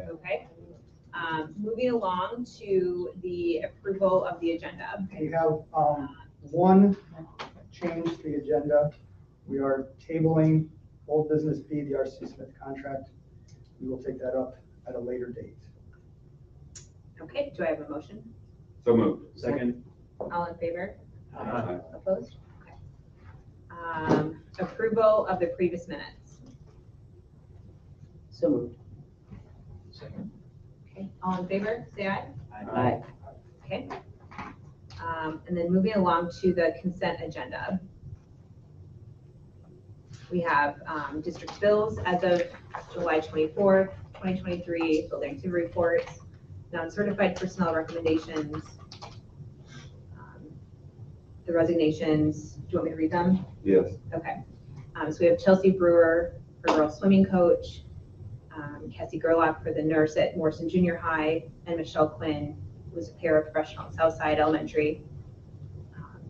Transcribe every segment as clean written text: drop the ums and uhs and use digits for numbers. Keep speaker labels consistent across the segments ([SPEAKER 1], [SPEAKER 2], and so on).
[SPEAKER 1] Okay. Moving along to the approval of the agenda.
[SPEAKER 2] We have one change to the agenda. We are tabling old business B, the RC Smith contract. We will take that up at a later date.
[SPEAKER 1] Okay, do I have a motion?
[SPEAKER 3] So moved.
[SPEAKER 4] Second.
[SPEAKER 1] All in favor?
[SPEAKER 3] Aye.
[SPEAKER 1] Opposed? Okay. Approval of the previous minutes.
[SPEAKER 4] So moved.
[SPEAKER 3] Second.
[SPEAKER 1] Okay, all in favor, say aye.
[SPEAKER 4] Aye.
[SPEAKER 1] Okay. And then moving along to the consent agenda. We have district bills as of July 24th, 2023, building activity reports, non-certified personnel recommendations, the resignations. Do you want me to read them?
[SPEAKER 3] Yes.
[SPEAKER 1] Okay. So we have Chelsea Brewer, her girls swimming coach, Cassie Gerlach for the nurse at Morrison Junior High, and Michelle Quinn, who was a paraprofessional at Southside Elementary.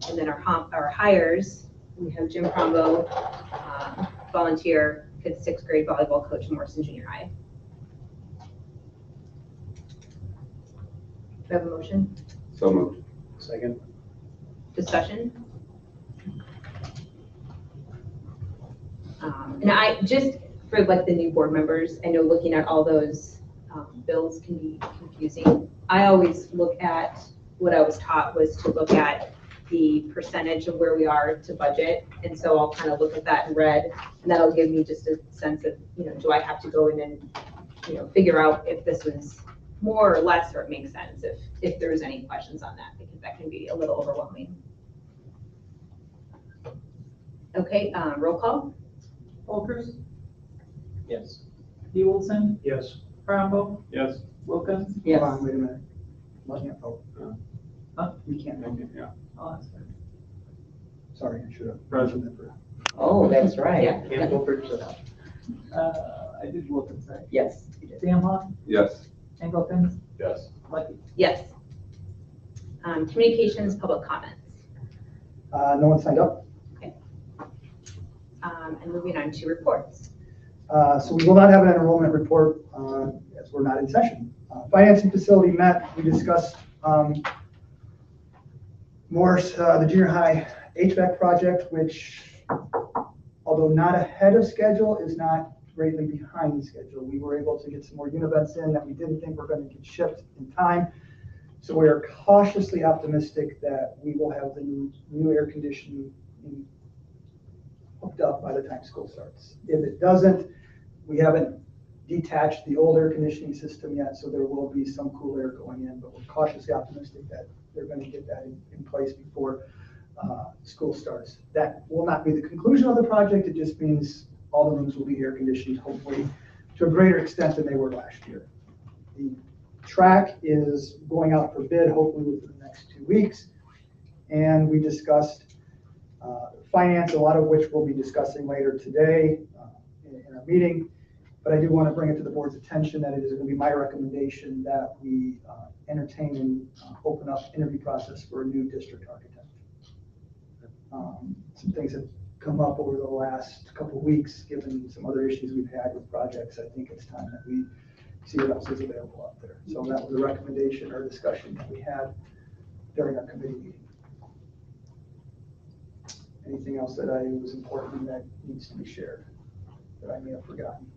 [SPEAKER 1] And then our hires, we have Jim Crombo, volunteer, 5th, 6th grade volleyball coach at Morrison Junior High. Do I have a motion?
[SPEAKER 3] So moved.
[SPEAKER 4] Second.
[SPEAKER 1] Discussion? And I just, for like the new board members, I know looking at all those bills can be confusing. I always look at, what I was taught was to look at the percentage of where we are to budget. And so I'll kind of look at that in red, and that'll give me just a sense of, do I have to go in and, figure out if this was more or less, or it makes sense if there's any questions on that, because that can be a little overwhelming. Okay, roll call.
[SPEAKER 5] Olkers,
[SPEAKER 4] Yes.
[SPEAKER 5] Olson,
[SPEAKER 4] Yes.
[SPEAKER 5] Crombo,
[SPEAKER 3] Yes.
[SPEAKER 5] Wilkins.
[SPEAKER 2] Hold on, wait a minute. Let me vote.
[SPEAKER 5] Huh?
[SPEAKER 2] We can't vote.
[SPEAKER 3] Yeah.
[SPEAKER 5] Oh, that's right.
[SPEAKER 2] Sorry, I should have.
[SPEAKER 3] Present.
[SPEAKER 2] mentioned that.
[SPEAKER 6] Oh, that's right.
[SPEAKER 1] Yeah.
[SPEAKER 4] Can't go for yourself.
[SPEAKER 5] I did Wilkins, right?
[SPEAKER 6] Yes. you did.
[SPEAKER 5] Samhoff,
[SPEAKER 3] Yes.
[SPEAKER 5] Engelkins,
[SPEAKER 3] Yes.
[SPEAKER 5] Lucky.
[SPEAKER 1] Yes. Communications, public comments.
[SPEAKER 2] No one signed up.
[SPEAKER 1] And moving on to reports.
[SPEAKER 2] So we will not have an enrollment report as we're not in session. Financing facility met. We discussed Morse, the junior high HVAC project, which, although not ahead of schedule, is not greatly behind schedule. We were able to get some more univents in that we didn't think were going to get shipped in time. So we are cautiously optimistic that we will have the new air conditioning hooked up by the time school starts. If it doesn't, we haven't detached the old air conditioning system yet, so there will be some cool air going in, but we're cautiously optimistic that they're going to get that in place before school starts. That will not be the conclusion of the project. It just means all the rooms will be air conditioned, hopefully to a greater extent than they were last year. The track is going out for bid, hopefully within the next 2 weeks. And we discussed finance, a lot of which we'll be discussing later today in our meeting. But I do want to bring it to the board's attention that it is going to be my recommendation that we entertain and open up interview process for a new district architect. Some things have come up over the last couple of weeks, given some other issues we've had with projects. I think it's time that we see what else is available out there. So that was a recommendation or discussion that we had during our committee meeting. Anything else that was important that needs to be shared that I may have forgotten?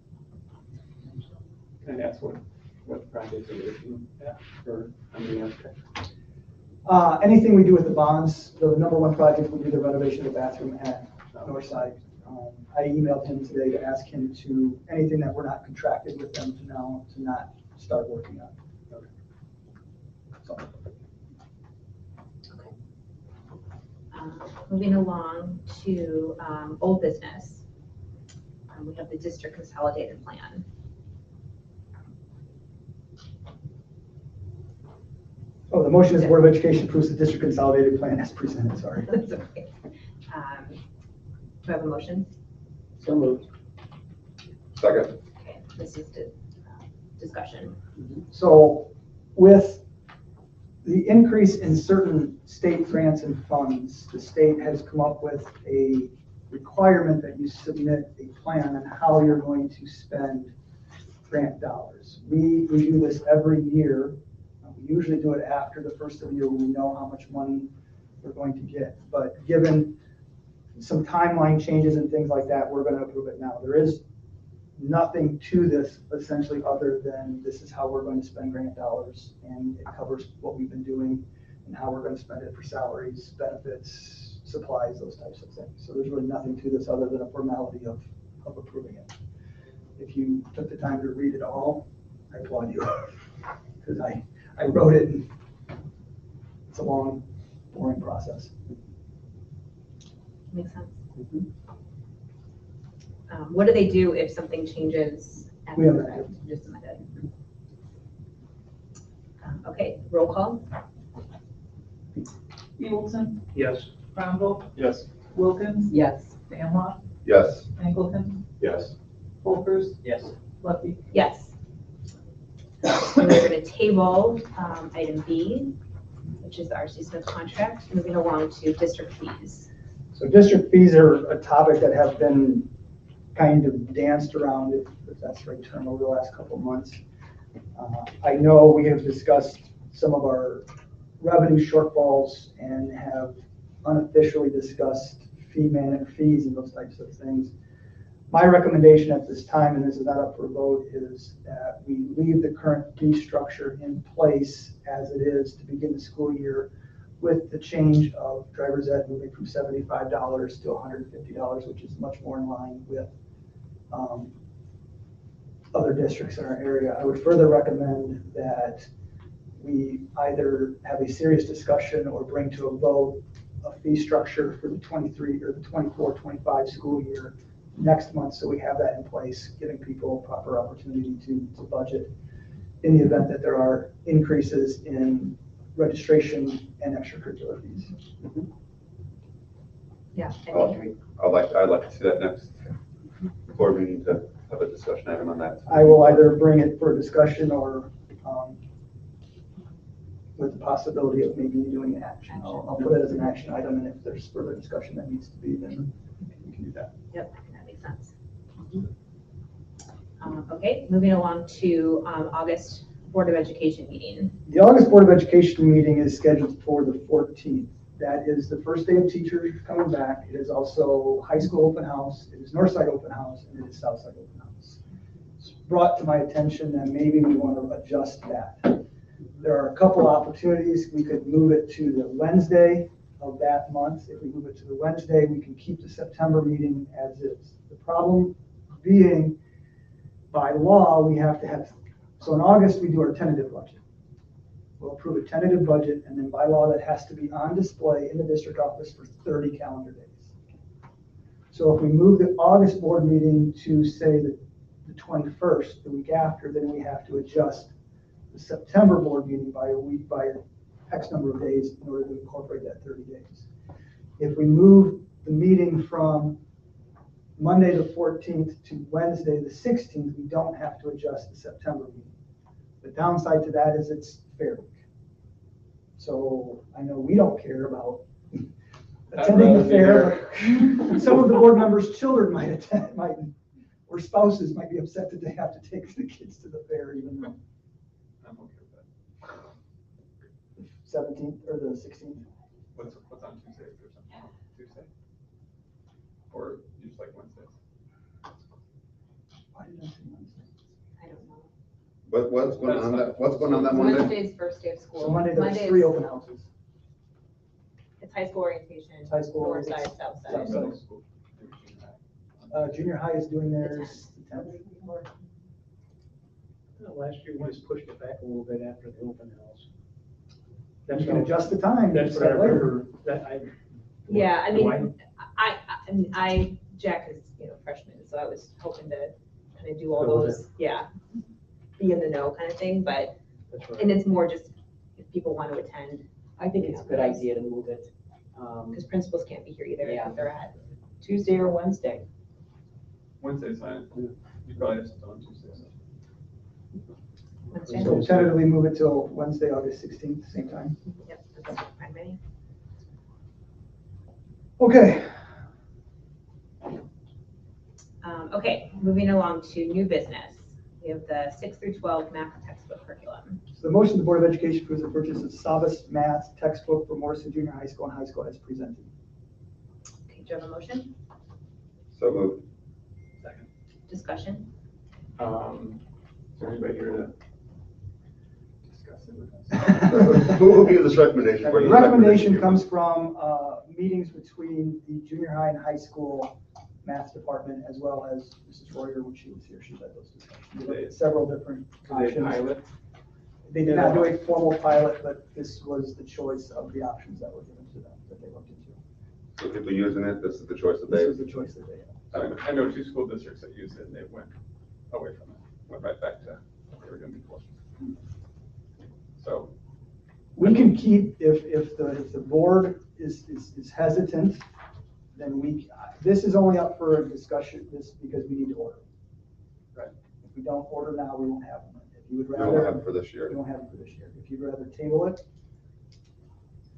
[SPEAKER 3] Can I ask what projects are looking at for the architect?
[SPEAKER 2] Anything we do with the bonds, the number one project would be the renovation of the bathroom at Northside. I emailed him today to ask him to, anything that we're not contracted with them to now, to not start working on.
[SPEAKER 3] Okay.
[SPEAKER 2] So,
[SPEAKER 1] Moving along to old business. We have the district consolidated plan.
[SPEAKER 2] oh, the motion is the Board of Education approves the district consolidated plan as presented, sorry.
[SPEAKER 1] That's okay. Do I have a motion?
[SPEAKER 6] So moved.
[SPEAKER 3] Second.
[SPEAKER 1] Okay, this is discussion.
[SPEAKER 2] So with the increase in certain state grants and funds, the state has come up with a requirement that you submit a plan on how you're going to spend grant dollars. We do this every year. We usually do it after the first of the year when we know how much money we're going to get. But given some timeline changes and things like that, we're going to approve it now. There is nothing to this essentially other than this is how we're going to spend grant dollars, and it covers what we've been doing and how we're going to spend it for salaries, benefits, supplies, those types of things. So there's really nothing to this other than a formality of approving it. If you took the time to read it all, I applaud you, because I wrote it, and it's a long, boring process.
[SPEAKER 1] Makes sense. What do they do if something changes? After
[SPEAKER 2] We
[SPEAKER 1] the
[SPEAKER 2] amend it.
[SPEAKER 1] fact? Just amend it. Okay, roll call.
[SPEAKER 5] Pivotalson,
[SPEAKER 3] Yes.
[SPEAKER 5] Frankel,
[SPEAKER 3] Yes.
[SPEAKER 5] Wilkins,
[SPEAKER 6] Yes.
[SPEAKER 5] Sandlot,
[SPEAKER 7] Yes.
[SPEAKER 5] Angleton,
[SPEAKER 3] Yes.
[SPEAKER 5] Folkers,
[SPEAKER 4] Yes.
[SPEAKER 5] Lefty.
[SPEAKER 1] Yes. And we're going to table item B, which is the R.C. Smith contract, moving along to district fees.
[SPEAKER 2] So district fees are a topic that have been kind of danced around, if that's the right term, over the last couple of months. I know we have discussed some of our revenue shortfalls and have unofficially discussed fees and those types of things. My recommendation at this time, and this is not up for vote, is that we leave the current fee structure in place as it is to begin the school year, with the change of driver's ed moving from $75 to $150, which is much more in line with other districts in our area. I would further recommend that we either have a serious discussion or bring to a vote a fee structure for the 23 or the 24-25 school year next month, so we have that in place, giving people proper opportunity to budget in the event that there are increases in registration and extracurricular fees.
[SPEAKER 1] Yeah.
[SPEAKER 7] I'd like to see that next board meeting to have a discussion item on that.
[SPEAKER 2] I will either bring it for discussion or with the possibility of maybe doing an action. I'll put it as an action item, and if there's further discussion that needs to be, then we can do that.
[SPEAKER 1] Yep, that makes sense. Okay, moving along to August Board of Education meeting.
[SPEAKER 2] The August Board of Education meeting is scheduled for the 14th. That is the first day of teachers coming back. It is also high school open house, it is Northside open house, and it is Southside open house. It's brought to my attention that maybe we want to adjust that. There are a couple opportunities. We could move it to the Wednesday of that month. If we move it to the Wednesday, we can keep the September meeting as is. The problem being, by law, we have to have, so in August, we do our tentative budget. We'll approve a tentative budget, and then by law, that has to be on display in the district office for 30 calendar days. So if we move the August board meeting to, say, the 21st, the week after, then we have to adjust the September board meeting by a week, by X number of days in order to incorporate that 30 days. If we move the meeting from Monday the 14th to Wednesday the 16th, we don't have to adjust the September meeting. The downside to that is it's Fair Week. So I know we don't care about attending the fair. Some of the board members' children might attend, or spouses might be upset that they have to take the kids to the fair, even though
[SPEAKER 3] I'm okay with that.
[SPEAKER 2] 17th or the 16th.
[SPEAKER 3] What's on Tuesdays or something? Tuesday? Or you just like Wednesdays?
[SPEAKER 2] Why did I say Wednesday?
[SPEAKER 1] I don't know.
[SPEAKER 7] What's going on that Monday?
[SPEAKER 1] Wednesday's first day of school.
[SPEAKER 2] So Monday, there's
[SPEAKER 1] Monday's-
[SPEAKER 2] 3 open houses.
[SPEAKER 1] It's high school orientation.
[SPEAKER 2] It's high school
[SPEAKER 1] North
[SPEAKER 2] orientation.
[SPEAKER 1] side, south side.
[SPEAKER 2] South side.
[SPEAKER 3] Middle school.
[SPEAKER 2] Junior high is doing theirs the 10th.
[SPEAKER 8] Last year, we just pushed it back a little bit after the open house.
[SPEAKER 2] You can adjust the time.
[SPEAKER 8] That's what I
[SPEAKER 2] set later.
[SPEAKER 8] remember, that I.
[SPEAKER 1] Yeah, I
[SPEAKER 8] Do
[SPEAKER 1] mean, Jack is, freshman, so I was hoping to kind of do all
[SPEAKER 8] Go with
[SPEAKER 1] those, yeah, be in the know kind of thing, but,
[SPEAKER 8] That's right.
[SPEAKER 1] and it's more just if people want to attend,
[SPEAKER 6] I think it's a good idea to move it.
[SPEAKER 1] because principals can't be here either
[SPEAKER 6] Yeah.
[SPEAKER 1] if they're at
[SPEAKER 6] Tuesday or Wednesday.
[SPEAKER 3] Wednesday's fine. You probably have something on Tuesday. So.
[SPEAKER 1] Wednesday.
[SPEAKER 2] So tentatively move it till Wednesday, August 16th, same time.
[SPEAKER 1] Yep, that's fine, ready?
[SPEAKER 2] Okay,
[SPEAKER 1] Okay, moving along to new business. We have the 6 through 12 math textbook curriculum.
[SPEAKER 2] So the motion, the Board of Education approves the purchase of Savas Math textbook for Morrison Junior High School and high school as presented.
[SPEAKER 1] Okay, do you have a motion?
[SPEAKER 7] So moved.
[SPEAKER 3] Second.
[SPEAKER 1] Discussion?
[SPEAKER 3] Is there anybody here to discuss it with us?
[SPEAKER 7] Who will give this recommendation?
[SPEAKER 2] The
[SPEAKER 7] Where does
[SPEAKER 2] recommendation comes from meetings between the junior high and high school math department, as well as Mrs. Royer, when she was here, she led those discussions. We looked at several different
[SPEAKER 3] Do they
[SPEAKER 2] options.
[SPEAKER 3] pilot?
[SPEAKER 2] They did not do a formal pilot, but this was the choice of the options that were given to them, that they looked into.
[SPEAKER 7] So people using it, this is the choice that
[SPEAKER 2] This
[SPEAKER 7] they.
[SPEAKER 2] was the choice that they had.
[SPEAKER 3] I know 2 school districts that used it and they went away from it, went right back to what they were doing before. So,
[SPEAKER 2] We can keep, if the board is hesitant, then this is only up for a discussion, because we need to order.
[SPEAKER 3] Right.
[SPEAKER 2] If we don't order now, we won't have them. If you would
[SPEAKER 7] We don't have
[SPEAKER 2] rather,
[SPEAKER 7] it for this year.
[SPEAKER 2] we won't have them for this year. If you'd rather table it,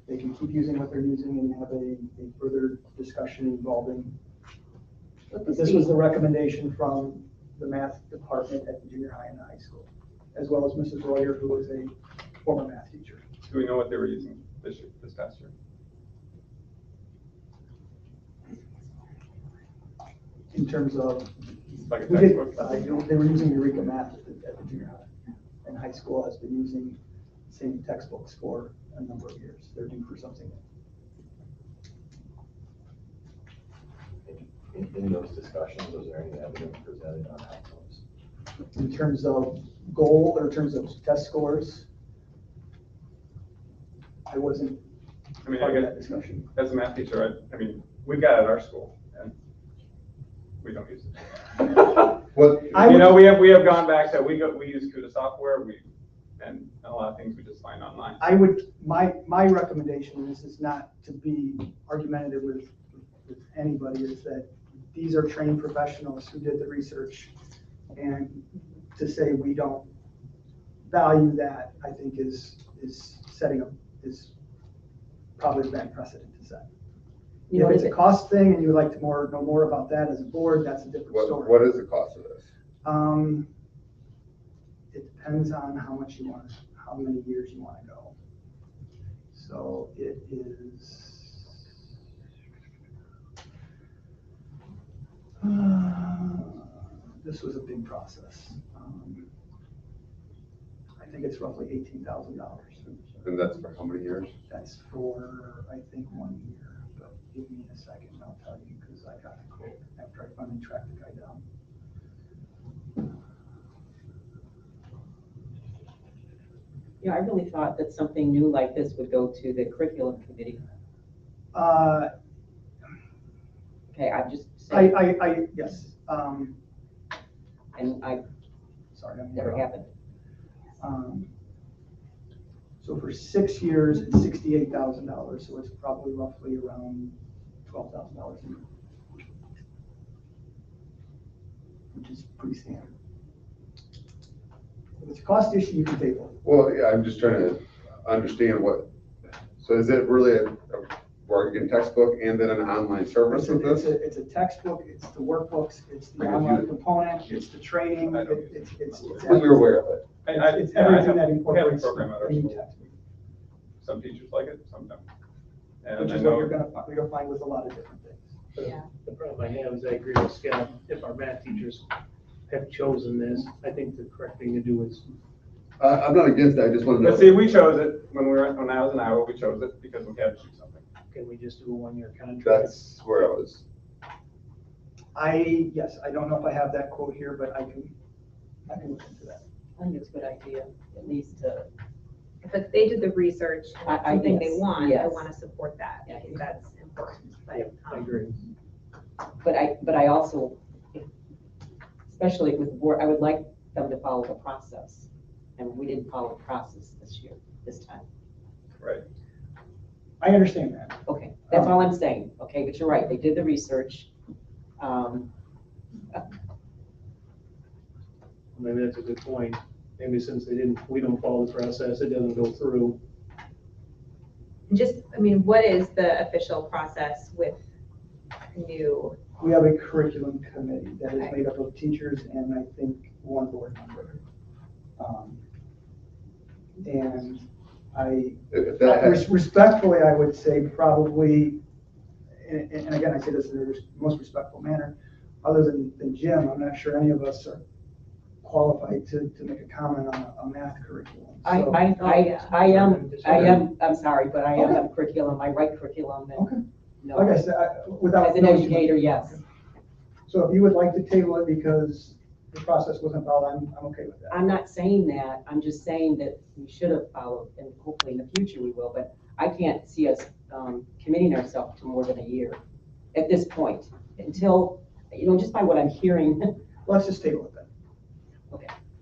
[SPEAKER 2] they can keep using what they're using and have a further discussion involving. But this was the recommendation from the math department at the junior high and the high school, as well as Mrs. Royer, who was a former math teacher.
[SPEAKER 3] do we know what they were using this past year?
[SPEAKER 2] In terms of,
[SPEAKER 3] Like a
[SPEAKER 2] we did,
[SPEAKER 3] textbook?
[SPEAKER 2] they were using Eureka Math at the junior high. And high school has been using the same textbooks for a number of years. They're due for something.
[SPEAKER 9] In those discussions, was there any evidence presented on outcomes?
[SPEAKER 2] In terms of goal, or in terms of test scores, I wasn't
[SPEAKER 3] I mean, I
[SPEAKER 2] part of that
[SPEAKER 3] guess,
[SPEAKER 2] discussion.
[SPEAKER 3] as a math teacher, I mean, we've got it at our school and we don't use it.
[SPEAKER 7] What,
[SPEAKER 2] I
[SPEAKER 3] You know,
[SPEAKER 2] would-
[SPEAKER 3] we have gone back to, we use CUDA software, and a lot of things we just find online.
[SPEAKER 2] My recommendation, and this is not to be argumentative with anybody, is that these are trained professionals who did the research. And to say we don't value that, I think is probably a bad precedent to set.
[SPEAKER 6] You know,
[SPEAKER 2] If it's a cost thing and you would like to know more about that as a board, that's a different story.
[SPEAKER 7] what is the cost of this?
[SPEAKER 2] It depends on how much you want, how many years you want to go. So it is. This was a big process. I think it's roughly $18,000.
[SPEAKER 7] And that's for how many years?
[SPEAKER 2] That's for, I think, 1 year, but give me a second, and I'll tell you, because I got the quote after I finally tracked the guy down.
[SPEAKER 6] Yeah, I really thought that something new like this would go to the curriculum committee. Okay, I'm just saying,
[SPEAKER 2] Yes,
[SPEAKER 6] and I
[SPEAKER 2] sorry, I'm
[SPEAKER 6] never happened.
[SPEAKER 2] So for 6 years, it's $68,000, so it's probably roughly around $12,000 a year, which is pretty standard. If it's a cost issue, you can table it.
[SPEAKER 7] Well, yeah, I'm just trying to understand so is it really where you get a textbook and then an online service with this?
[SPEAKER 2] It's a textbook, it's the workbooks, it's the
[SPEAKER 7] I can
[SPEAKER 2] online
[SPEAKER 7] use it.
[SPEAKER 2] component, it's the training,
[SPEAKER 3] I don't
[SPEAKER 2] it's.
[SPEAKER 7] We're aware of it.
[SPEAKER 2] It's everything that
[SPEAKER 3] We have a
[SPEAKER 2] incorporates
[SPEAKER 3] program at our
[SPEAKER 2] any
[SPEAKER 3] school.
[SPEAKER 2] textbook,
[SPEAKER 3] Some teachers like it, some don't. And
[SPEAKER 2] which
[SPEAKER 3] I
[SPEAKER 2] is what
[SPEAKER 3] know,
[SPEAKER 2] you're gonna find with a lot of different things.
[SPEAKER 1] Yeah.
[SPEAKER 8] The problem I have is I agree with Scott, if our math teachers have chosen this, I think the correct thing to do is,
[SPEAKER 7] I'm not against that, I just want to know.
[SPEAKER 3] but see, we chose it when I was in Iowa, we chose it because we had to do something.
[SPEAKER 8] can we just do a 1-year contract?
[SPEAKER 7] That's where I was.
[SPEAKER 2] Yes, I don't know if I have that quote here, but I can look into that.
[SPEAKER 6] I think it's a good idea, at least to,
[SPEAKER 1] If they did the research and that's
[SPEAKER 6] I
[SPEAKER 1] something they
[SPEAKER 6] yes,
[SPEAKER 1] want, I
[SPEAKER 6] yes.
[SPEAKER 1] want to support that. I think that's important. But,
[SPEAKER 8] I agree.
[SPEAKER 6] but I also, especially with the board, I would like them to follow the process. And we didn't follow the process this time.
[SPEAKER 3] Right.
[SPEAKER 2] I understand that.
[SPEAKER 6] Okay, that's all I'm saying, okay, but you're right, they did the research.
[SPEAKER 8] Maybe that's a good point. Maybe since we don't follow the process, it doesn't go through.
[SPEAKER 1] what is the official process with new?
[SPEAKER 2] We have a curriculum committee that is made up of teachers and I think one board member. And
[SPEAKER 7] If that has,
[SPEAKER 2] respectfully, I would say probably, and again, I say this in the most respectful manner, other than Jim, I'm not sure any of us are qualified to make a comment on a math curriculum. So-
[SPEAKER 6] I'm sorry, but I am
[SPEAKER 2] Okay.
[SPEAKER 6] a curriculum, I write curriculum
[SPEAKER 2] Okay.
[SPEAKER 6] and, no,
[SPEAKER 2] Like I said, without.
[SPEAKER 6] as an
[SPEAKER 2] knowing-
[SPEAKER 6] educator, yes.
[SPEAKER 2] So if you would like to table it because the process wasn't followed, I'm okay with that.
[SPEAKER 6] I'm not saying that, I'm just saying that we should have followed, and hopefully in the future we will, but I can't see us committing ourselves to more than a year at this point, until, just by what I'm hearing.
[SPEAKER 2] Let's just table it then.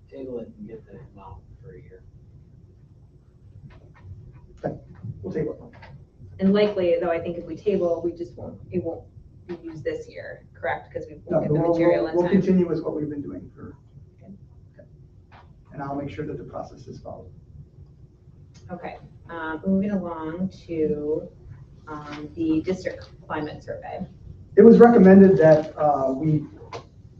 [SPEAKER 4] Table it and get the amount for a year.
[SPEAKER 2] We'll table it.
[SPEAKER 1] And likely, though, I think if we table, it won't be used this year, correct? Because we
[SPEAKER 2] No,
[SPEAKER 1] won't get the
[SPEAKER 2] we'll-
[SPEAKER 1] material in
[SPEAKER 2] We'll
[SPEAKER 1] time.
[SPEAKER 2] continue with what we've been doing for. Okay. And I'll make sure that the process is followed.
[SPEAKER 1] Okay, moving along to the district climate survey.
[SPEAKER 2] It was recommended that we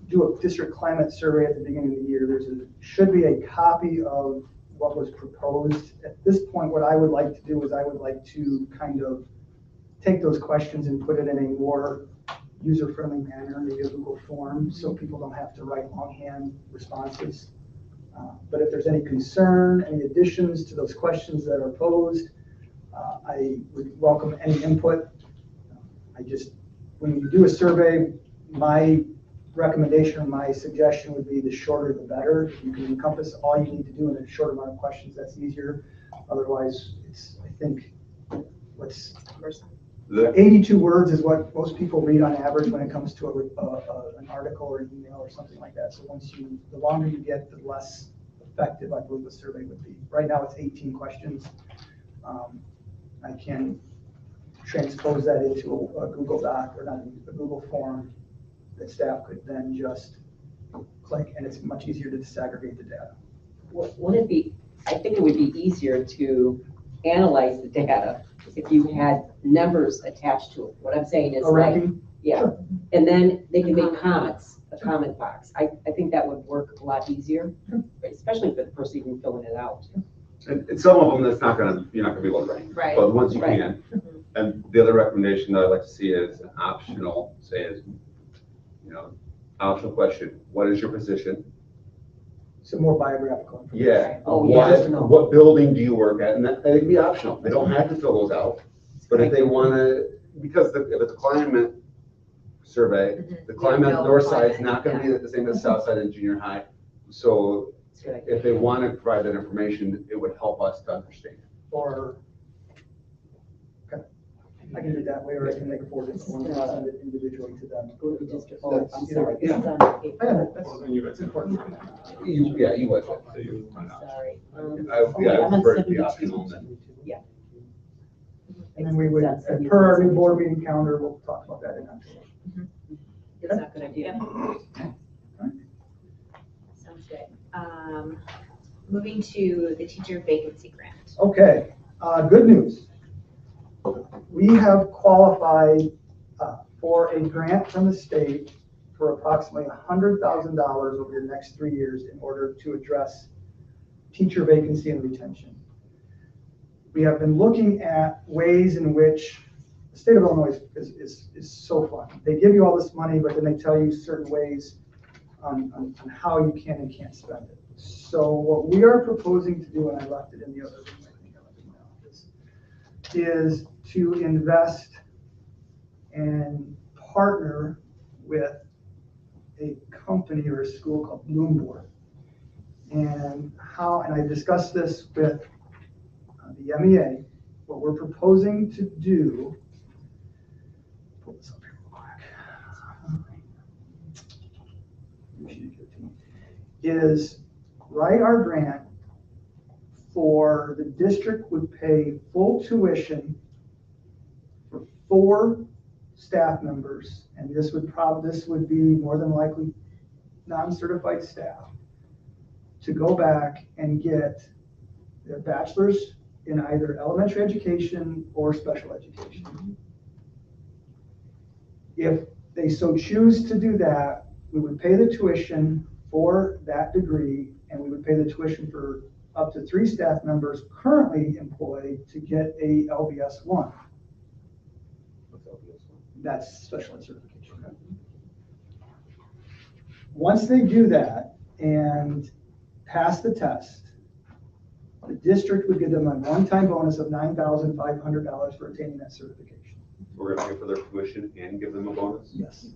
[SPEAKER 2] do a district climate survey at the beginning of the year. Should be a copy of what was proposed. At this point, what I would like to do is I would like to kind of take those questions and put it in a more user-friendly manner, maybe a Google form, so people don't have to write longhand responses. But if there's any concern, any additions to those questions that are posed, I would welcome any input. When you do a survey, my recommendation, my suggestion would be the shorter the better. You can encompass all you need to do in a short amount of questions, that's easier. Otherwise, I think,
[SPEAKER 7] the
[SPEAKER 2] 82 words is what most people read on average when it comes to an article or an email or something like that. So the longer you get, the less effective I believe the survey would be. Right now, it's 18 questions. I can transpose that into a Google Doc, or not a Google form that staff could then just click, and it's much easier to disaggregate the data.
[SPEAKER 6] I think it would be easier to analyze the data if you had numbers attached to it. What I'm saying is
[SPEAKER 2] A ranking?
[SPEAKER 6] yeah, and then they can make comments, a comment box. I think that would work a lot easier, especially for the person even filling it out.
[SPEAKER 7] and some of them, you're not gonna be able to rank.
[SPEAKER 1] Right.
[SPEAKER 7] But the ones you
[SPEAKER 6] Right.
[SPEAKER 7] can. And the other recommendation that I'd like to see is an optional, optional question. What is your position?
[SPEAKER 2] So more biographical information.
[SPEAKER 7] Yeah.
[SPEAKER 6] Oh,
[SPEAKER 7] What,
[SPEAKER 6] yeah.
[SPEAKER 7] what building do you work at? And that can be optional. They don't have to fill those out. But if they wanna, because if it's a climate survey, the climate on the north side is not gonna be the same as south side in junior high. So
[SPEAKER 6] That's a good idea.
[SPEAKER 7] if they want to provide that information, it would help us to understand.
[SPEAKER 2] Or, okay, I can do it that way, or I can make a forward and send it individually to them.
[SPEAKER 6] Go to the district,
[SPEAKER 2] That's
[SPEAKER 6] I'm
[SPEAKER 2] either
[SPEAKER 6] sorry,
[SPEAKER 2] way.
[SPEAKER 6] this is
[SPEAKER 2] Yeah.
[SPEAKER 6] on the paper.
[SPEAKER 2] I know, that's,
[SPEAKER 3] Well, then you would.
[SPEAKER 2] it's important.
[SPEAKER 7] You would.
[SPEAKER 3] So you find out.
[SPEAKER 6] Sorry.
[SPEAKER 7] I would prefer it to be optional then.
[SPEAKER 2] And then we would, per our new board meeting calendar, we'll talk about that in October.
[SPEAKER 1] It's not a good idea.
[SPEAKER 2] Right.
[SPEAKER 1] Sounds good. Moving to the teacher vacancy grant.
[SPEAKER 2] Okay, good news. We have qualified for a grant from the state for approximately $100,000 over the next 3 years in order to address teacher vacancy and retention. We have been looking at ways in which the state of Illinois is so fun. They give you all this money, but then they tell you certain ways on how you can and can't spend it. So what we are proposing to do, and I left it in the other room, I think I left it in my office, is to invest and partner with a company or a school called Bloomboard. And I discussed this with the MEA. What we're proposing to do, pull this up here real quick, is write our grant for the district would pay full tuition for 4 staff members, and this would be more than likely non-certified staff, to go back and get their bachelor's in either elementary education or special education. If they so choose to do that, we would pay the tuition for that degree, and we would pay the tuition for up to 3 staff members currently employed to get a LBS 1.
[SPEAKER 7] What's LBS one?
[SPEAKER 2] That's special ed certification. Once they do that and pass the test, the district would give them a one-time bonus of $9,500 for attaining that certification.
[SPEAKER 7] We're gonna pay for their tuition and give them a bonus?
[SPEAKER 2] Yes.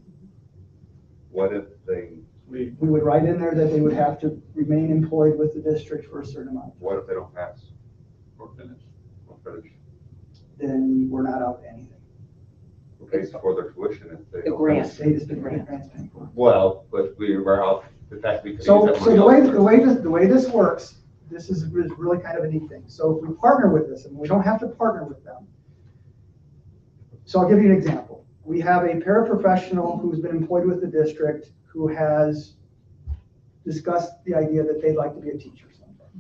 [SPEAKER 7] What if they,
[SPEAKER 2] We would write in there that they would have to remain employed with the district for a certain amount.
[SPEAKER 7] what if they don't pass
[SPEAKER 3] Or finish.
[SPEAKER 7] or finish?
[SPEAKER 2] Then we're not out anything.
[SPEAKER 7] Who pays for their tuition if they
[SPEAKER 6] The
[SPEAKER 7] don't
[SPEAKER 6] grant.
[SPEAKER 7] finish?
[SPEAKER 2] State is the grant's paying for.
[SPEAKER 7] Well, but we were out, the fact we could use
[SPEAKER 2] So,
[SPEAKER 7] that
[SPEAKER 2] so
[SPEAKER 7] money elsewhere.
[SPEAKER 2] the way this works, this is really kind of a neat thing. So if we partner with this, and we don't have to partner with them. So I'll give you an example. We have a paraprofessional who's been employed with the district who has discussed the idea that they'd like to be a teacher someday.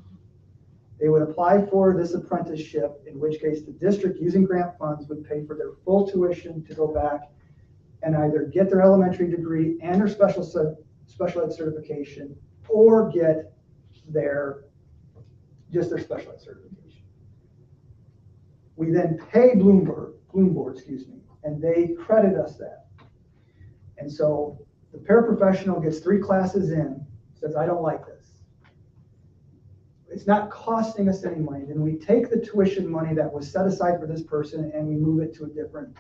[SPEAKER 2] They would apply for this apprenticeship, in which case the district, using grant funds, would pay for their full tuition to go back and either get their elementary degree and their special ed certification, or get just their special ed certification. We then pay Bloom Board, and they credit us that. And so the paraprofessional gets 3 classes in, says, I don't like this. It's not costing us any money. Then we take the tuition money that was set aside for this person and we move it to a different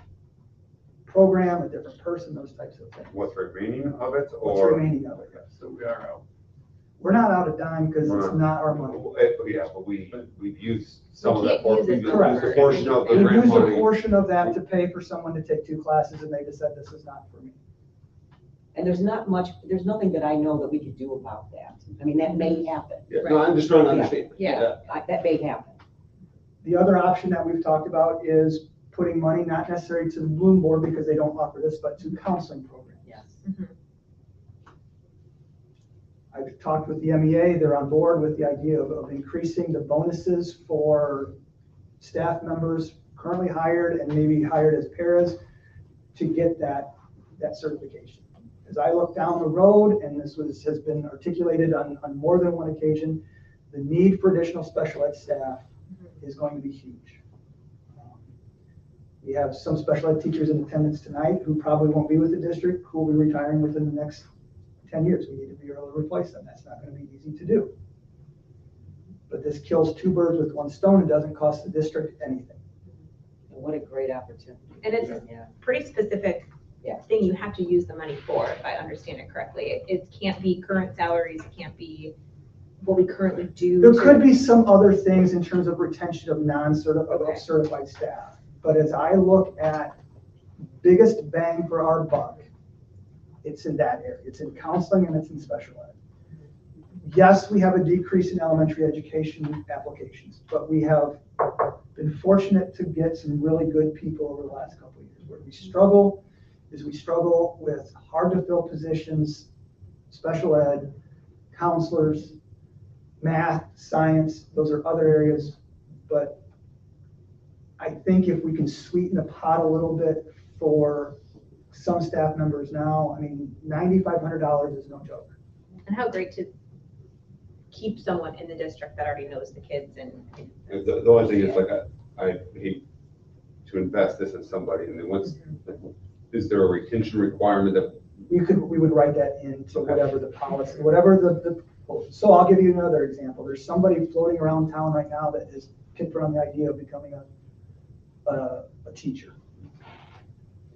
[SPEAKER 2] program, a different person, those types of things.
[SPEAKER 7] What's remaining of it,
[SPEAKER 2] What's
[SPEAKER 7] or?
[SPEAKER 2] remaining of it?
[SPEAKER 3] So we are out.
[SPEAKER 2] We're not out a dime because
[SPEAKER 7] We're
[SPEAKER 2] it's not our money.
[SPEAKER 7] Yeah, but we've used some of that,
[SPEAKER 1] can't use it
[SPEAKER 7] we've used
[SPEAKER 2] for
[SPEAKER 7] a portion of the
[SPEAKER 2] We
[SPEAKER 7] grant
[SPEAKER 2] used a
[SPEAKER 7] money.
[SPEAKER 2] portion of that to pay for someone to take 2 classes and they just said, this is not for me.
[SPEAKER 6] And there's nothing that I know that we could do about that. I mean, that may happen.
[SPEAKER 7] Yeah, no, I'm just trying to understand.
[SPEAKER 1] Yeah.
[SPEAKER 6] That may happen.
[SPEAKER 2] The other option that we've talked about is putting money, not necessarily to the Bloom Board because they don't offer this, but to counseling programs.
[SPEAKER 6] Yes.
[SPEAKER 2] I've talked with the MEA, they're on board with the idea of increasing the bonuses for staff members currently hired and maybe hired as paras to get that certification. As I look down the road, and this has been articulated on more than one occasion, the need for additional special ed staff is going to be huge. We have some special ed teachers in attendance tonight who probably won't be with the district, who will be retiring within the next 10 years. We need to be able to replace them. That's not going to be easy to do. But this kills 2 birds with 1 stone. It doesn't cost the district anything.
[SPEAKER 6] What a great opportunity.
[SPEAKER 1] And it's
[SPEAKER 6] Yeah.
[SPEAKER 1] pretty specific
[SPEAKER 6] Yeah.
[SPEAKER 1] thing you have to use the money for, if I understand it correctly. It can't be current salaries, it can't be what we currently do.
[SPEAKER 2] There
[SPEAKER 1] to-
[SPEAKER 2] could be some other things in terms of retention of non-certified,
[SPEAKER 1] Okay.
[SPEAKER 2] of certified staff. But as I look at biggest bang for our buck, it's in that area. It's in counseling and it's in special ed. Yes, we have a decrease in elementary education applications, but we have been fortunate to get some really good people over the last couple of years. Where we struggle with hard to fill positions, special ed, counselors, math, science, those are other areas. But I think if we can sweeten the pot a little bit for some staff members now, I mean, $9,500 is no joke.
[SPEAKER 1] And how great to keep someone in the district that already knows the kids and.
[SPEAKER 7] The only thing is, like, I hate to invest this in somebody, and then is there a retention requirement that,
[SPEAKER 2] We would write that into whatever the policy, whatever so I'll give you another example. There's somebody floating around town right now that is kicked around the idea of becoming a teacher.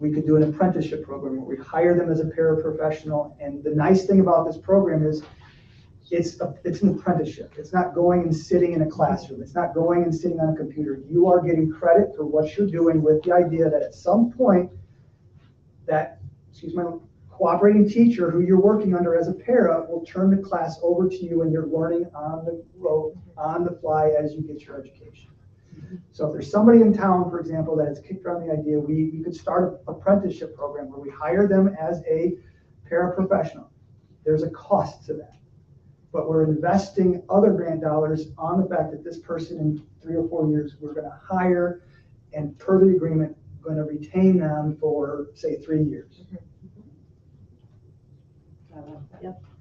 [SPEAKER 2] We could do an apprenticeship program where we hire them as a paraprofessional. And the nice thing about this program is it's an apprenticeship. It's not going and sitting in a classroom. It's not going and sitting on a computer. You are getting credit for what you're doing, with the idea that at some point that, cooperating teacher who you're working under as a para will turn the class over to you and you're learning on the road, on the fly as you get your education. So if there's somebody in town, for example, that has kicked around the idea, we could start an apprenticeship program where we hire them as a paraprofessional. There's a cost to that. But we're investing other grant dollars on the fact that this person in 3 or 4 years, we're going to hire and per the agreement, going to retain them for, say, 3 years.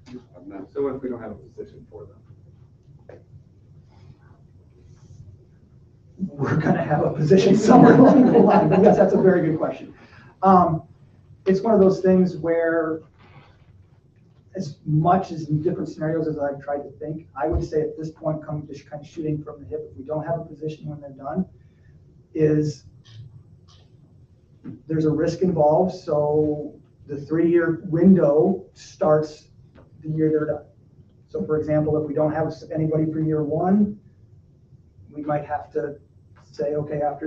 [SPEAKER 7] I'm not-
[SPEAKER 3] So what if we don't have a position for them?
[SPEAKER 2] We're gonna have a position somewhere along the line. Yes, that's a very good question. It's one of those things where, as much as in different scenarios as I've tried to think, I would say at this point, come just kind of shooting from the hip, if we don't have a position when they're done, is there's a risk involved, so the 3-year window starts the year they're done. So for example, if we don't have anybody for year 1, we might have to say, okay, after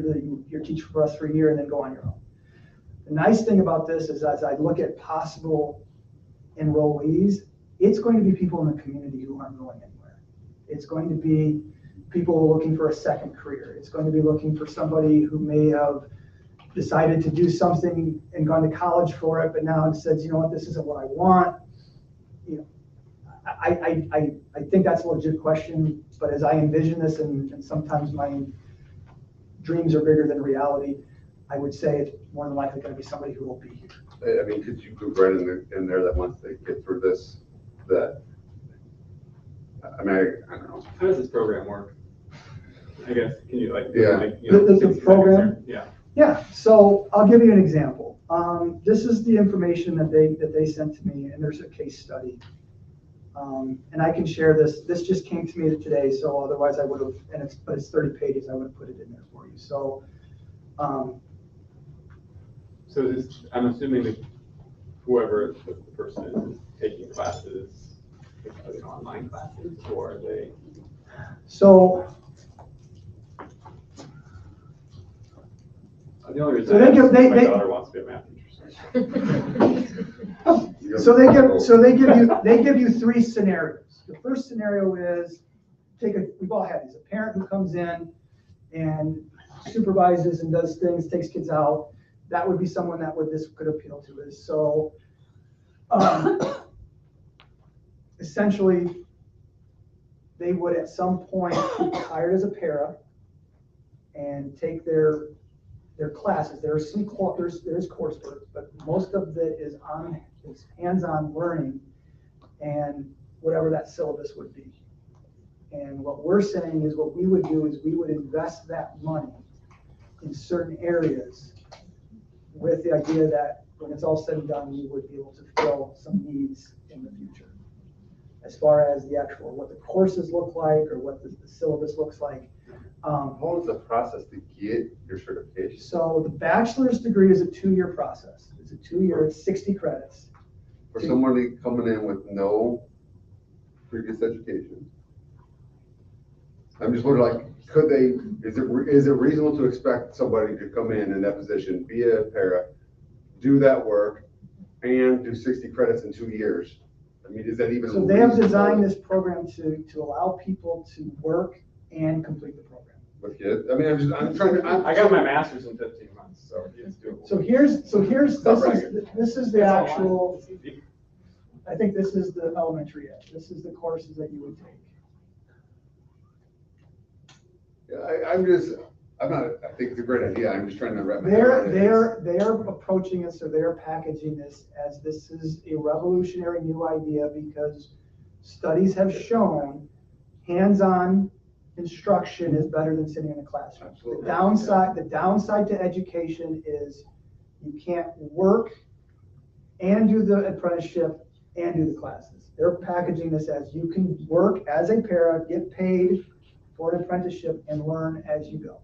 [SPEAKER 2] you're teaching for us for a year and then go on your own. The nice thing about this is as I look at possible enrollees, it's going to be people in the community who aren't going anywhere. It's going to be people looking for a second career. It's going to be looking for somebody who may have decided to do something and gone to college for it, but now it says, you know what, this isn't what I want. You know, I think that's a legit question, but as I envision this, and sometimes my dreams are bigger than reality, I would say it's more than likely going to be somebody who will be here.
[SPEAKER 7] I mean, could you put right in there that once they get through this, that, I mean, I don't know.
[SPEAKER 3] How does this program work? I guess, can you like,
[SPEAKER 7] Yeah.
[SPEAKER 3] like, you know,
[SPEAKER 2] The
[SPEAKER 3] 60 seconds
[SPEAKER 2] program?
[SPEAKER 3] here? Yeah.
[SPEAKER 2] Yeah, so I'll give you an example. This is the information that they sent to me, and there's a case study. And I can share this. This just came to me today, so otherwise I would have, but it's 30 pages, I would have put it in there for you. So,
[SPEAKER 3] So this, I'm assuming that whoever the person is taking classes, are they online classes or are they?
[SPEAKER 2] so
[SPEAKER 3] The only reason
[SPEAKER 2] So they
[SPEAKER 3] I ask
[SPEAKER 2] give-
[SPEAKER 3] is
[SPEAKER 2] they-
[SPEAKER 3] my
[SPEAKER 2] they-
[SPEAKER 3] daughter wants to be a math teacher.
[SPEAKER 2] So they give you 3 scenarios. The first scenario is, we've all had these, a parent who comes in and supervises and does things, takes kids out. That would be someone that this could appeal to is, so, essentially, they would at some point be hired as a para and take their classes. There's coursework, but most of it is hands-on learning and whatever that syllabus would be. And what we're saying is what we would do is we would invest that money in certain areas with the idea that when it's all said and done, we would be able to fill some needs in the future. As far as the actual, what the courses look like or what the syllabus looks like.
[SPEAKER 7] What was the process to get your certification?
[SPEAKER 2] So the bachelor's degree is a 2-year process. It's a 2-year, it's 60 credits.
[SPEAKER 7] For somebody coming in with no previous education, I'm just wondering, like, could they, is it reasonable to expect somebody to come in that position, be a para, do that work, and do 60 credits in 2 years? I mean, is that even
[SPEAKER 2] So they have
[SPEAKER 7] reasonable
[SPEAKER 2] designed this program to allow people to work and complete the program.
[SPEAKER 7] with kids? I mean, I'm trying to.
[SPEAKER 3] I got my master's in 15 months, so it's doable.
[SPEAKER 2] So here's,
[SPEAKER 7] Stop bragging.
[SPEAKER 2] this is the actual, I think this is the elementary ed. This is the courses that you would take.
[SPEAKER 7] Yeah, I think it's a great idea. I'm just trying to wrap my head around it.
[SPEAKER 2] They're approaching this, or they're packaging this as this is a revolutionary new idea because studies have shown hands-on instruction is better than sitting in a classroom.
[SPEAKER 7] Absolutely.
[SPEAKER 2] The downside to education is you can't work and do the apprenticeship and do the classes. They're packaging this as you can work as a para, get paid for an apprenticeship and learn as you go.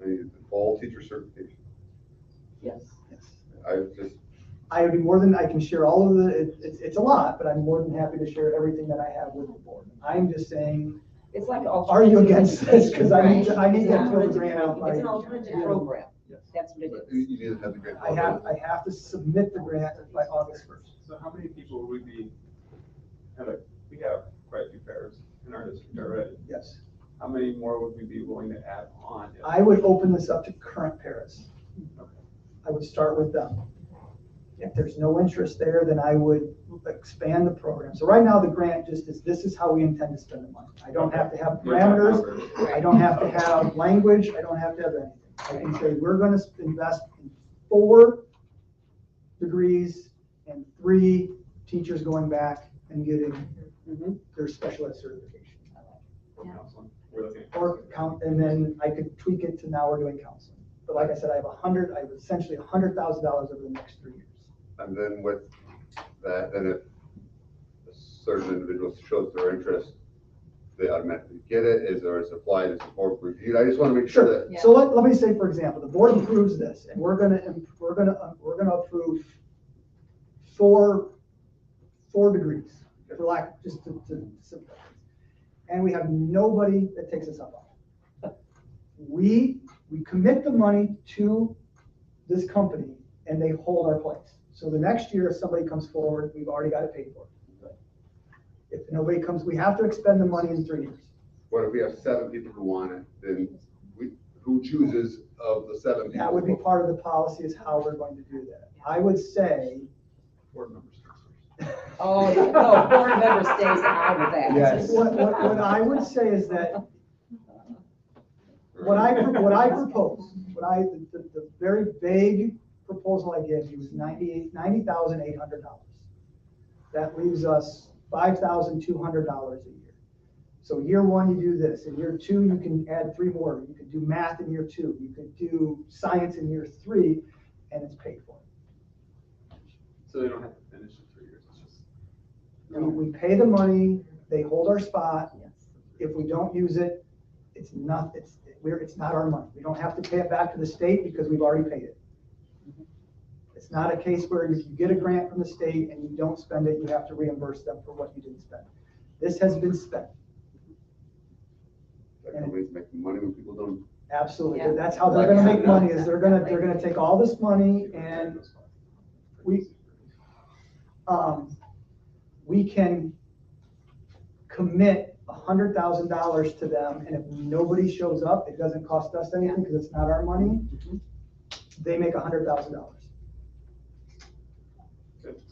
[SPEAKER 7] I need the full teacher certification.
[SPEAKER 6] Yes.
[SPEAKER 2] I would be more than, I can share all of it's a lot, but I'm more than happy to share everything that I have with the board. I'm just saying,
[SPEAKER 6] It's like.
[SPEAKER 2] are you against this? Because I need to
[SPEAKER 6] Yeah.
[SPEAKER 2] fill the grant out.
[SPEAKER 6] It's an alternative program. That's what it
[SPEAKER 7] But
[SPEAKER 6] is.
[SPEAKER 7] you need to have the great.
[SPEAKER 2] I have to submit the grant by August 1st.
[SPEAKER 3] So how many people would we we have quite a few pairs in our district already.
[SPEAKER 2] Yes.
[SPEAKER 3] How many more would we be willing to add on?
[SPEAKER 2] I would open this up to current paras.
[SPEAKER 3] Okay.
[SPEAKER 2] I would start with them. If there's no interest there, then I would expand the program. So right now, the grant just is, this is how we intend to spend the money. I don't have to have parameters. I don't have to have language. I don't have to have anything. I can say, we're going to invest in 4 degrees and 3 teachers going back and getting
[SPEAKER 6] Mhm.
[SPEAKER 2] their special ed certification.
[SPEAKER 3] Or
[SPEAKER 1] Yeah.
[SPEAKER 3] counseling. We're looking at.
[SPEAKER 2] Or count, and then I could tweak it to now we're doing counseling. But like I said, I have essentially $100,000 over the next 3 years.
[SPEAKER 7] And then with that, then if a certain individual shows their interest, they automatically get it, is there a supply to support reviewed? I just want to make sure that,
[SPEAKER 1] Yeah.
[SPEAKER 2] So let me say, for example, the board approves this, and we're gonna approve four degrees, for lack, just to simplify. And we have nobody that takes us up on it. We commit the money to this company, and they hold our place. So the next year, if somebody comes forward, we've already got it paid for. If nobody comes, we have to expend the money in 3 years.
[SPEAKER 7] what if we have 7 people who want it, then who chooses of the 7 people?
[SPEAKER 2] That would be part of the policy, is how we're going to do that. I would say,
[SPEAKER 3] Board members first.
[SPEAKER 6] Oh, no, board member stays out of that.
[SPEAKER 7] Yes.
[SPEAKER 2] what I would say is that, what I propose, the very vague proposal I gave you was $90,800. That leaves us $5,200 a year. So year one, you do this. In year two, you can add 3 more. You could do math in year 2. You could do science in year 3, and it's paid for.
[SPEAKER 3] So they don't have to finish in 3 years, it's just.
[SPEAKER 2] We pay the money, they hold our spot.
[SPEAKER 6] Yes.
[SPEAKER 2] If we don't use it, it's not our money. We don't have to pay it back to the state because we've already paid it. It's not a case where if you get a grant from the state and you don't spend it, you have to reimburse them for what you didn't spend. This has been spent.
[SPEAKER 7] That companies make money when people don't.
[SPEAKER 2] Absolutely.
[SPEAKER 1] Yeah.
[SPEAKER 2] That's how they're gonna make money, is they're gonna take all this money, and we can commit $100,000 to them, and if nobody shows up, it doesn't cost us anything because it's not our money. They make $100,000.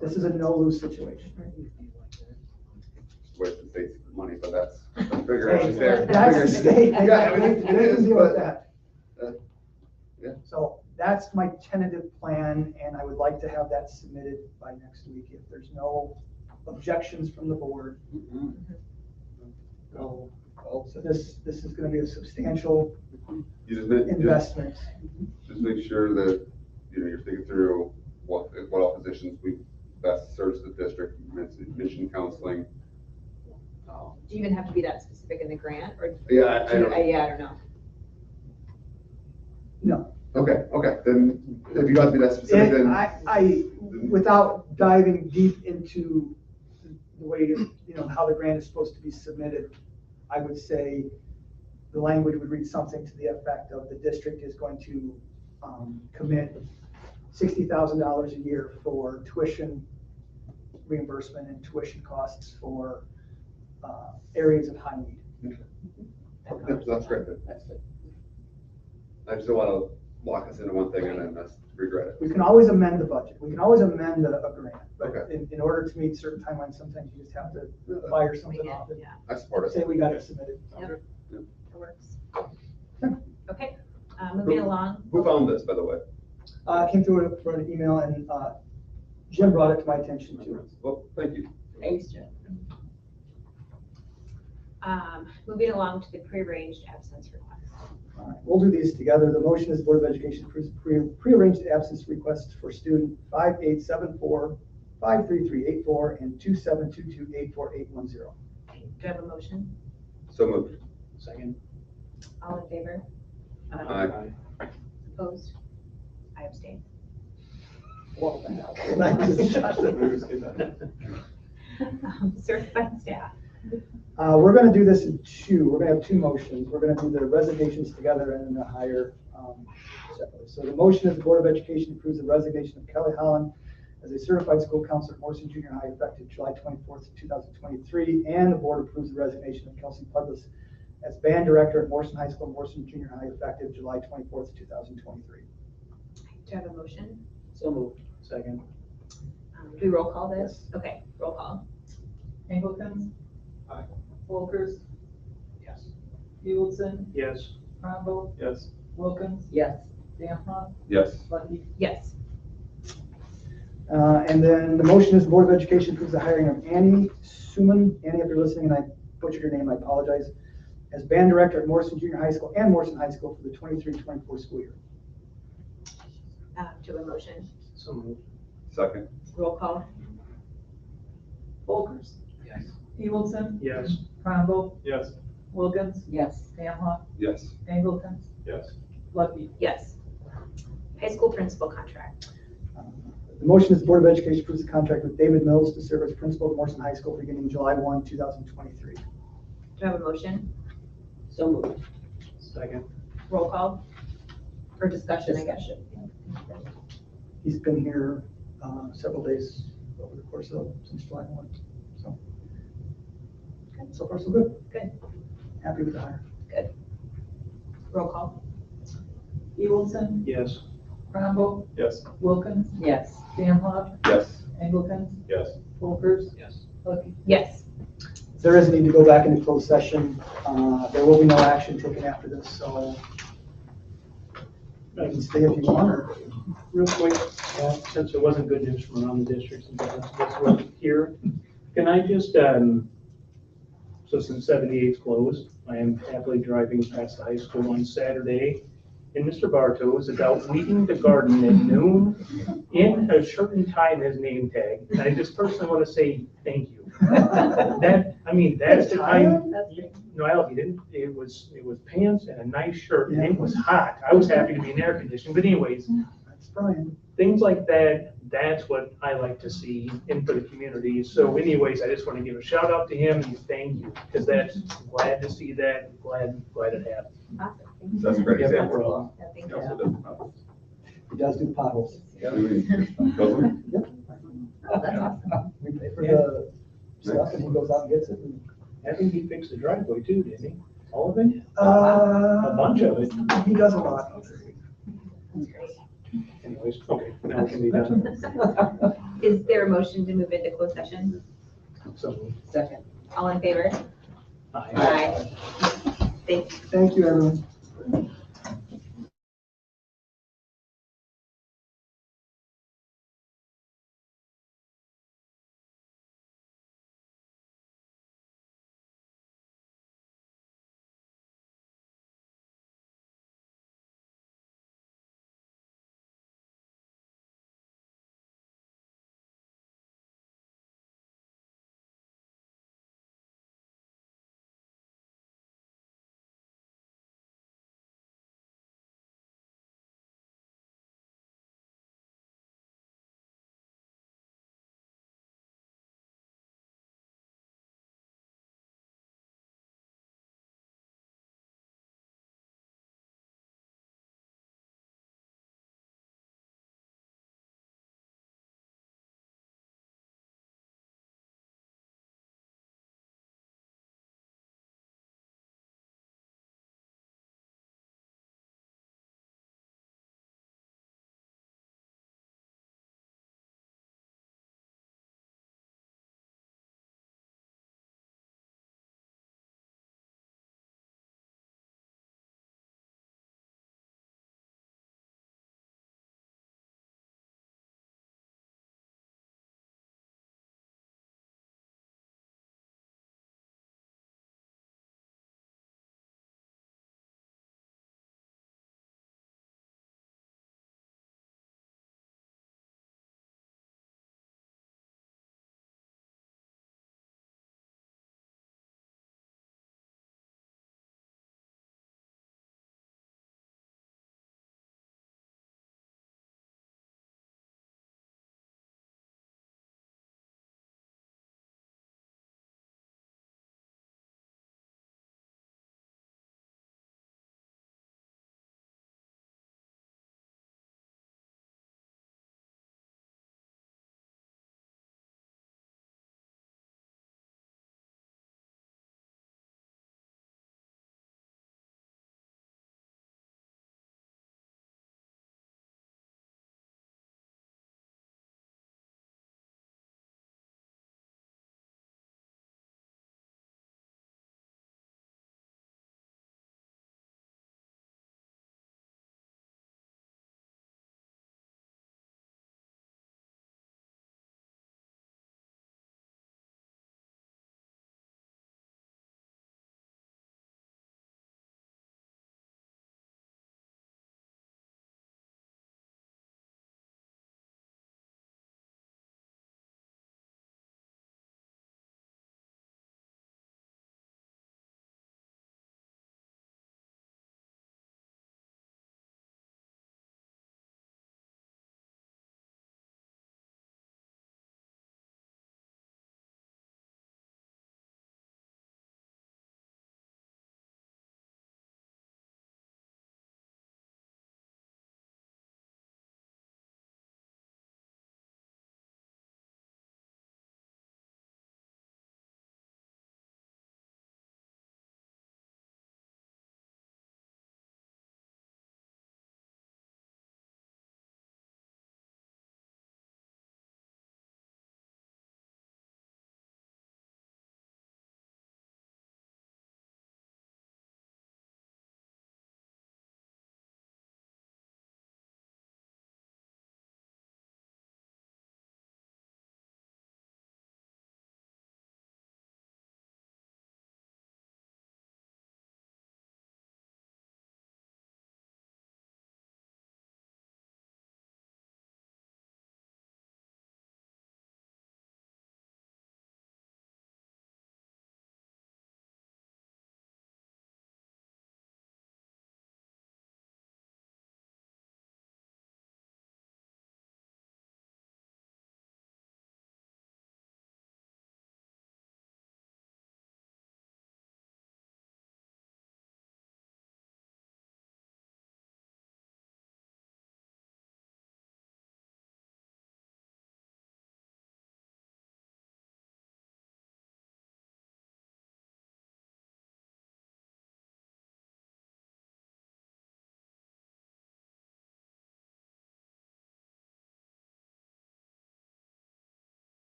[SPEAKER 2] This is a no-lose situation.
[SPEAKER 7] Waste the state's money, but that's a bigger
[SPEAKER 2] Hey,
[SPEAKER 7] issue there.
[SPEAKER 2] that's the state,
[SPEAKER 7] Yeah, I mean,
[SPEAKER 2] they
[SPEAKER 7] it is,
[SPEAKER 2] can deal with
[SPEAKER 7] but-
[SPEAKER 2] that.
[SPEAKER 7] yeah.
[SPEAKER 2] So that's my tentative plan, and I would like to have that submitted by next week if there's no objections from the board. So this is gonna be a substantial
[SPEAKER 7] You just
[SPEAKER 2] investment.
[SPEAKER 7] make sure that, you're thinking through what all positions we best serves the district, mission counseling.
[SPEAKER 1] Do you even have to be that specific in the grant, or?
[SPEAKER 7] Yeah, I don't know.
[SPEAKER 1] Yeah, I don't know.
[SPEAKER 2] No.
[SPEAKER 7] Okay, then if you got to be that specific,
[SPEAKER 2] And
[SPEAKER 7] then.
[SPEAKER 2] without diving deep into the way, how the grant is supposed to be submitted, I would say the language would read something to the effect of the district is going to commit $60,000 a year for tuition reimbursement and tuition costs for areas of high need.
[SPEAKER 7] That's great. I just don't want to lock us into one thing and then regret it.
[SPEAKER 2] We can always amend the budget. We can always amend a grant, but
[SPEAKER 7] Okay.
[SPEAKER 2] in order to meet certain timelines, sometimes you just have to fire something
[SPEAKER 1] Wing it,
[SPEAKER 2] off and
[SPEAKER 1] yeah,
[SPEAKER 7] I support it.
[SPEAKER 2] say we got it submitted.
[SPEAKER 1] that works. Okay, moving along.
[SPEAKER 7] Who found this, by the way?
[SPEAKER 2] It came through an email, and Jim brought it to my attention too.
[SPEAKER 7] Well, thank you.
[SPEAKER 6] Thanks, Jen.
[SPEAKER 1] Moving along to the prearranged absence request.
[SPEAKER 2] All right, we'll do these together. The motion is Board of Education approves prearranged absence requests for student 5874, 53384, and 2722-84810.
[SPEAKER 1] Do I have a motion?
[SPEAKER 7] So moved.
[SPEAKER 8] Second.
[SPEAKER 1] All in favor?
[SPEAKER 7] Aye.
[SPEAKER 1] Opposed? I abstain. Certified staff.
[SPEAKER 2] We're gonna do this in 2. We're gonna have 2 motions. We're gonna do the resignations together and then the hire separately. So the motion is the Board of Education approves the resignation of Kelly Holland as a certified school counselor at Morrison Junior High effective July 24th, 2023. And the board approves the resignation of Kelsey Puglis as band director at Morrison High School, Morrison Junior High effective July 24th, 2023.
[SPEAKER 1] Do I have a motion?
[SPEAKER 6] So moved.
[SPEAKER 8] Second.
[SPEAKER 1] Do we roll call this? Okay, roll call.
[SPEAKER 5] Angleton?
[SPEAKER 8] Aye.
[SPEAKER 5] Wolfers?
[SPEAKER 8] Yes.
[SPEAKER 5] Pielsen?
[SPEAKER 8] Yes.
[SPEAKER 5] Crombo?
[SPEAKER 3] Yes.
[SPEAKER 5] Wilkins?
[SPEAKER 6] Yes.
[SPEAKER 5] Zampa?
[SPEAKER 7] Yes.
[SPEAKER 5] Lucky?
[SPEAKER 1] Yes.
[SPEAKER 2] And then the motion is the Board of Education approves the hiring of Annie Suman. Annie, if you're listening and I butchered your name, I apologize. As band director at Morrison Junior High School and Morrison High School for the 23-24 school year.
[SPEAKER 1] To a motion.
[SPEAKER 8] So moved.
[SPEAKER 7] Second.
[SPEAKER 1] Roll call.
[SPEAKER 5] Folkerts,
[SPEAKER 4] Yes.
[SPEAKER 5] Pivotalson,
[SPEAKER 8] Yes.
[SPEAKER 5] Frankel,
[SPEAKER 3] Yes.
[SPEAKER 5] Wilkins,
[SPEAKER 6] Yes.
[SPEAKER 5] Stamhoff,
[SPEAKER 7] Yes.
[SPEAKER 5] Angleton,
[SPEAKER 3] Yes.
[SPEAKER 5] Lucky.
[SPEAKER 1] Yes. High school principal contract.
[SPEAKER 2] The motion is the Board of Education approves the contract with David Mills to serve as principal at Morrison High School beginning July 1, 2023.
[SPEAKER 1] Do I have a motion?
[SPEAKER 6] So moved.
[SPEAKER 8] Second.
[SPEAKER 1] Roll call? For discussion, I guess.
[SPEAKER 2] He's been here several days over the course of, since July 1, so. So far, so good.
[SPEAKER 1] Good.
[SPEAKER 2] Happy with the hire.
[SPEAKER 1] Roll call?
[SPEAKER 5] Pivotalson,
[SPEAKER 8] Yes.
[SPEAKER 5] Frankel,
[SPEAKER 3] Yes.
[SPEAKER 5] Wilkins,
[SPEAKER 6] Yes.
[SPEAKER 5] Stamhoff,
[SPEAKER 7] Yes.
[SPEAKER 5] Angleton,
[SPEAKER 3] Yes.
[SPEAKER 5] Folkerts,
[SPEAKER 4] Yes.
[SPEAKER 5] Lucky.
[SPEAKER 1] Yes.
[SPEAKER 2] There is a need to go back into closed session. There will be no action taken after this, so you can stay if you want, or
[SPEAKER 8] Real quick, since there wasn't good news from around the districts and this was here, can I just, so since 78's closed, I am happily driving past the high school on Saturday, and Mr. Bartow is out weeding the garden at noon in a shirt and tie and his name tag. And I just personally want to say thank you. That's the time. No, he didn't. It was pants and a nice shirt, and it was hot. I was happy to be in air conditioning, but anyways,
[SPEAKER 2] that's Brian.
[SPEAKER 8] things like that, that's what I like to see in for the community. So anyways, I just want to give a shout out to him and thank you, because that's, glad to see that, glad it happened.
[SPEAKER 1] Awesome. Thank you.
[SPEAKER 7] That's a great
[SPEAKER 8] Yeah,
[SPEAKER 7] example.
[SPEAKER 1] Yeah, thank
[SPEAKER 3] He
[SPEAKER 1] you.
[SPEAKER 3] also does puzzles.
[SPEAKER 2] He does do potholes.
[SPEAKER 7] Doesn't
[SPEAKER 1] Oh, that's awesome.
[SPEAKER 2] We pay for the stuff and he goes out and gets it. and-
[SPEAKER 8] I think he fixed the driveway too, didn't he? All of it?
[SPEAKER 2] A
[SPEAKER 8] bunch of it.
[SPEAKER 2] He does a lot.
[SPEAKER 1] That's great.
[SPEAKER 8] Anyways, okay, now it can be done.
[SPEAKER 1] Is there a motion to move into closed session?
[SPEAKER 8] So,
[SPEAKER 6] Second.
[SPEAKER 1] All in favor?
[SPEAKER 8] aye.
[SPEAKER 1] Aye. Thank you.
[SPEAKER 2] Thank you, everyone.